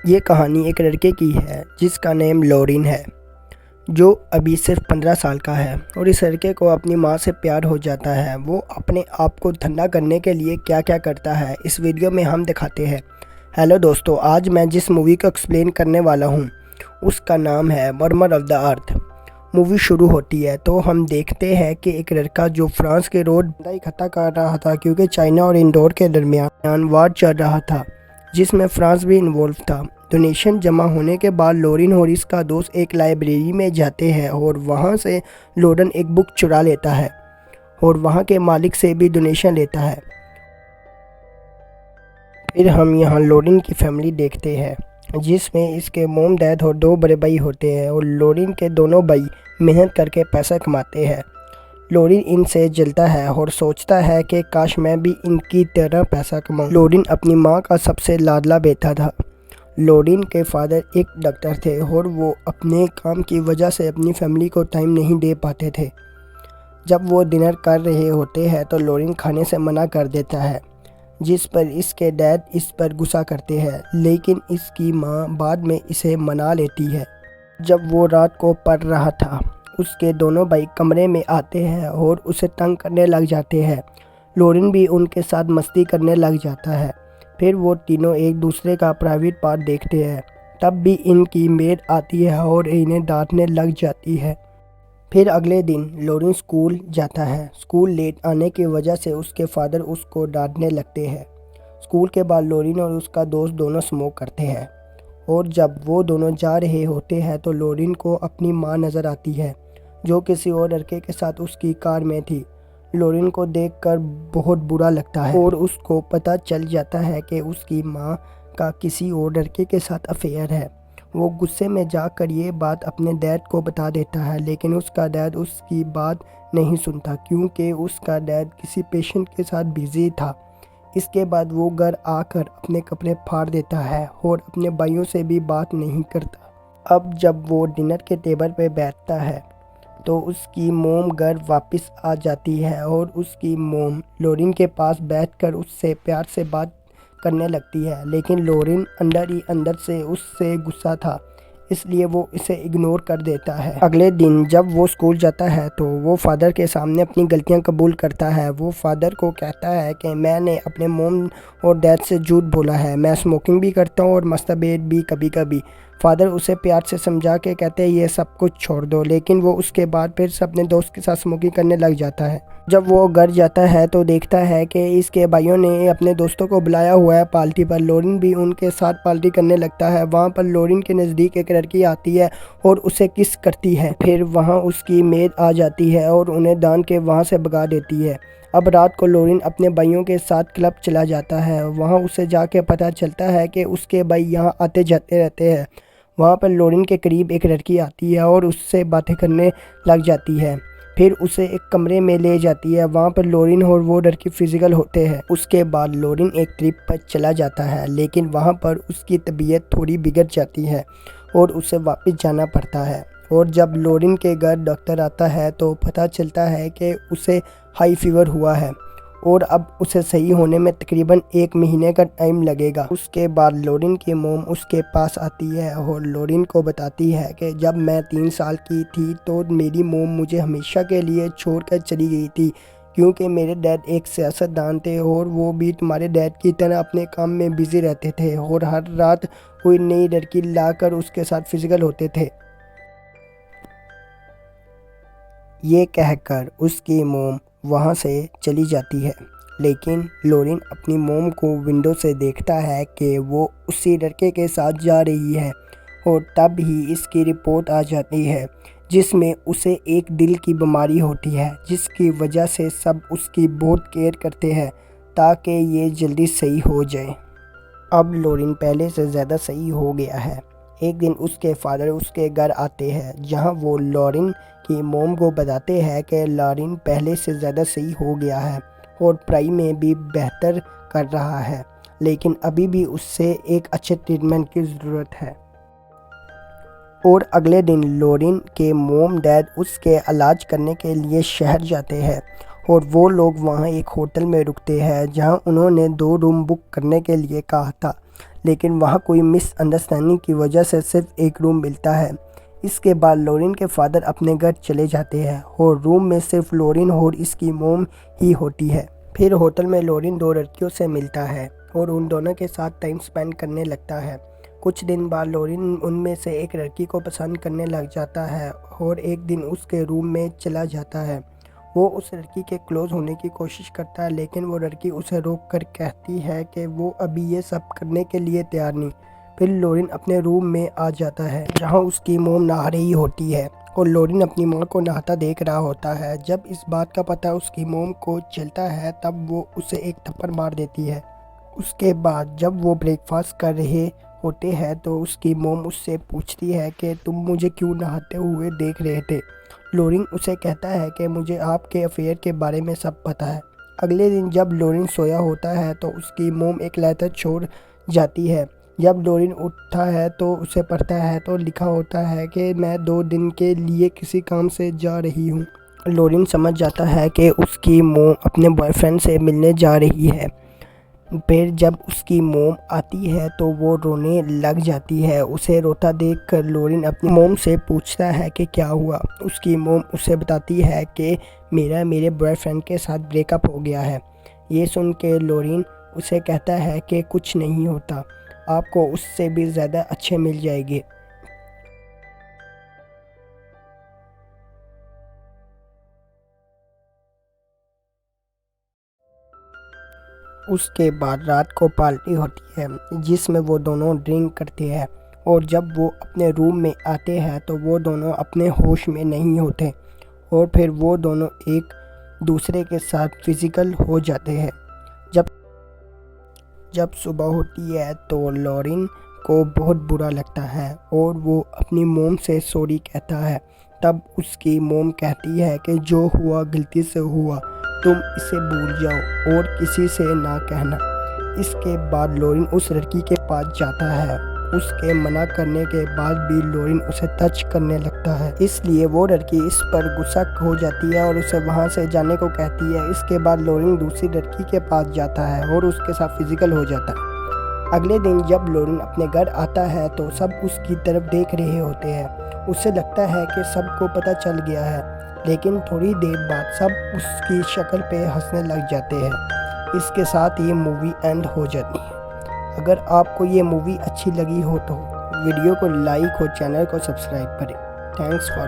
ये कहानी एक लड़के की है जिसका नेम लॉरिन है, जो अभी सिर्फ 15 साल का है और इस लड़के को अपनी माँ से प्यार हो जाता है। वो अपने आप को ठंडा करने के लिए क्या क्या करता है इस वीडियो में हम दिखाते हैं। हेलो दोस्तों, आज मैं जिस मूवी को एक्सप्लेन करने वाला हूँ उसका नाम है murmur of the earth. Movie शुरू होती है तो हम देखते हैं कि एक लड़का जो फ्रांस के रोड इकट्ठा कर रहा था क्योंकि चाइना और इंदौर के दरमियान वार चल रहा था जिसमें फ्रांस भी इन्वॉल्व था। डोनेशन जमा होने के बाद लॉरिन और इसका दोस्त एक लाइब्रेरी में जाते हैं और वहां से लॉरिन एक बुक चुरा लेता है और वहां के मालिक से भी डोनेशन लेता है। फिर हम यहां लॉरिन की फैमिली देखते हैं जिसमें इसके मोम डैड और 2 बड़े भाई होते हैं और लॉरिन के दोनों भाई मेहनत करके पैसा कमाते हैं। लॉरिन इनसे जलता है और सोचता है कि काश मैं भी इनकी तरह पैसा कमाऊं। लॉरिन अपनी माँ का सबसे लाडला बेटा था। लॉरिन के फादर एक डॉक्टर थे और वो अपने काम की वजह से अपनी फैमिली को टाइम नहीं दे पाते थे। जब वो डिनर कर रहे होते हैं तो लॉरिन खाने से मना कर देता है, जिस पर इसके डैड इस पर गुस्सा करते हैं, लेकिन इसकी माँ बाद में इसे मना लेती है। जब वो रात को पढ़ रहा था उसके दोनों भाई कमरे में आते हैं और उसे तंग करने लग जाते हैं। लॉरिन भी उनके साथ मस्ती करने लग जाता है। फिर वो तीनों एक दूसरे का प्राइवेट पार्ट देखते हैं। तब भी इनकी मेड आती है और इन्हें डांटने लग जाती है। फिर अगले दिन लॉरिन स्कूल जाता है। स्कूल लेट आने की वजह से उसके फादर उसको डांटने लगते हैं। स्कूल के बाद लॉरिन और उसका दोस्त दोनों स्मोक करते हैं और जब वो दोनों जा रहे होते हैं तो लॉरिन को अपनी माँ नज़र आती है जो किसी और लड़के के साथ उसकी कार में थी। लॉरिन को देखकर बहुत बुरा लगता है और उसको पता चल जाता है कि उसकी माँ का किसी और लड़के के साथ अफेयर है। वो गुस्से में जाकर ये बात अपने डैड को बता देता है, लेकिन उसका डैड उसकी बात नहीं सुनता क्योंकि उसका डैड किसी पेशेंट के साथ बिजी था। इसके बाद वो घर आकर अपने कपड़े फाड़ देता है और अपने भाइयों से भी बात नहीं करता। अब जब वो डिनर के टेबल पे बैठता है तो उसकी मोम घर वापस आ जाती है और उसकी मोम लॉरिन के पास बैठकर उससे प्यार से बात करने लगती है, लेकिन लॉरिन अंदर ही अंदर से उससे गुस्सा था, इसलिए वो इसे इग्नोर कर देता है। अगले दिन जब वो स्कूल जाता है तो वो फादर के सामने अपनी गलतियां कबूल करता है। वो फादर को कहता है कि मैंने अपने मोम और डैड से झूठ बोला है, मैं स्मोकिंग भी करता हूँ और मस्टरबेट भी कभी कभी। फादर उसे प्यार से समझा के कहते हैं ये सब कुछ छोड़ दो, लेकिन वो उसके बाद फिर से अपने दोस्त के साथ स्मोकिंग करने लग जाता है। जब वो घर जाता है तो देखता है कि इसके भाइयों ने अपने दोस्तों को बुलाया हुआ है पार्टी पर। लॉरिन भी उनके साथ पार्टी करने लगता है। वहाँ पर लॉरिन के नज़दीक एक लड़की आती है और उसे किस करती है। फिर वहाँ उसकी मेड आ जाती है और उन्हें दान के वहाँ से भगा देती है। अब रात को लॉरिन अपने भाइयों के साथ क्लब चला जाता है। वहाँ उसे जाके पता चलता है कि उसके भाई यहाँ आते जाते रहते हैं। वहाँ पर लॉरिन के करीब एक लड़की आती है और उससे बातें करने लग जाती है। फिर उसे एक कमरे में ले जाती है। वहाँ पर लॉरिन और वो लड़की फिजिकल होते हैं। उसके बाद लॉरिन एक ट्रिप पर चला जाता है, लेकिन वहाँ पर उसकी तबीयत थोड़ी बिगड़ जाती है और उसे वापस जाना पड़ता है। और जब लॉरिन के घर डॉक्टर आता है तो पता चलता है कि उसे हाई फीवर हुआ है और अब उसे सही होने में तकरीबन 1 महीने का टाइम लगेगा। उसके बाद लॉरिन की मोम उसके पास आती है और लॉरिन को बताती है कि जब मैं 3 साल की थी तो मेरी मोम मुझे हमेशा के लिए छोड़कर चली गई थी क्योंकि मेरे डैड एक सियासतदान थे और वो भी तुम्हारे डैड की तरह अपने काम में बिजी रहते थे और हर रात कोई नई लड़की लाकर उसके साथ फिजिकल होते थे। ये कहकर उसकी मोम वहाँ से चली जाती है, लेकिन लॉरिन अपनी मोम को विंडो से देखता है कि वो उसी लड़के के साथ जा रही है और तब ही इसकी रिपोर्ट आ जाती है जिसमें उसे एक दिल की बीमारी होती है, जिसकी वजह से सब उसकी बहुत केयर करते हैं ताकि ये जल्दी सही हो जाए। अब लॉरिन पहले से ज़्यादा सही हो गया है। एक दिन उसके फादर उसके घर आते हैं जहां वो लॉरिन की मोम को बताते हैं कि लॉरिन पहले से ज़्यादा सही हो गया है और पढ़ाई में भी बेहतर कर रहा है, लेकिन अभी भी उससे एक अच्छे ट्रीटमेंट की ज़रूरत है। और अगले दिन लॉरिन के मोम डैड उसके इलाज करने के लिए शहर जाते हैं और वो लोग वहाँ एक होटल में रुकते हैं जहाँ उन्होंने 2 रूम बुक करने के लिए कहा था। लेकिन वहाँ कोई मिसअंडरस्टैंडिंग की वजह से सिर्फ एक रूम मिलता है। इसके बाद लोरिन के फादर अपने घर चले जाते हैं और रूम में सिर्फ लोरिन और इसकी मोम ही होती है। फिर होटल में लोरिन दो लड़कियों से मिलता है और उन दोनों के साथ टाइम स्पेंड करने लगता है। कुछ दिन बाद लोरिन उनमें से एक लड़की को पसंद करने लग जाता है और एक दिन उसके रूम में चला जाता है। वो उस लड़की के क्लोज होने की कोशिश करता है, लेकिन वो लड़की उसे रोक कर कहती है कि वो अभी ये सब करने के लिए तैयार नहीं। फिर लोरिन अपने रूम में आ जाता है जहाँ उसकी मोम नहा रही होती है और लोरिन अपनी माँ को नहाता देख रहा होता है। जब इस बात का पता उसकी मोम को चलता है तब वो उसे एक थप्पड़ मार देती है। उसके बाद जब वो ब्रेकफास्ट कर रहे होते हैं तो उसकी मोम उससे पूछती है कि तुम मुझे क्यों नहाते हुए देख रहे थे। लोरिन उसे कहता है कि मुझे आपके अफेयर के बारे में सब पता है। अगले दिन जब लोरिन सोया होता है तो उसकी मोम एक लेटर छोड़ जाती है। जब लोरिन उठता है तो उसे पढ़ता है तो लिखा होता है कि मैं 2 दिन के लिए किसी काम से जा रही हूँ। लोरिन समझ जाता है कि उसकी मोम अपने बॉयफ्रेंड से मिलने जा रही है। फिर जब उसकी मोम आती है तो वो रोने लग जाती है। उसे रोता देखकर लोरिन अपनी मोम से पूछता है कि क्या हुआ। उसकी मोम उसे बताती है कि मेरे बॉयफ्रेंड के साथ ब्रेकअप हो गया है। ये सुन के लोरिन उसे कहता है कि कुछ नहीं होता, आपको उससे भी ज़्यादा अच्छे मिल जाएंगे। उसके बाद रात को पार्टी होती है जिसमें वो दोनों ड्रिंक करते हैं और जब वो अपने रूम में आते हैं तो वो दोनों अपने होश में नहीं होते और फिर वो दोनों एक दूसरे के साथ फिजिकल हो जाते हैं। जब जब सुबह होती है तो लोरिन को बहुत बुरा लगता है और वो अपनी मोम से सॉरी कहता है। तब उसकी मोम कहती है कि जो हुआ गलती से हुआ, तुम इसे भूल जाओ और किसी से ना कहना। इसके बाद लोरिन उस लड़की के पास जाता है। उसके मना करने के बाद भी लोरिन उसे टच करने लगता है, इसलिए वो लड़की इस पर गुस्सा हो जाती है और उसे वहाँ से जाने को कहती है। इसके बाद लोरिन दूसरी लड़की के पास जाता है और उसके साथ फिजिकल हो जाता है। अगले दिन जब लोरिन अपने घर आता है तो सब उसकी तरफ देख रहे होते हैं। उसे लगता है कि सबको पता चल गया है, लेकिन थोड़ी देर बाद सब उसकी शक्ल पे हंसने लग जाते हैं। इसके साथ ये मूवी एंड हो जाती है। अगर आपको ये मूवी अच्छी लगी हो तो वीडियो को लाइक और चैनल को सब्सक्राइब करें। Thanks for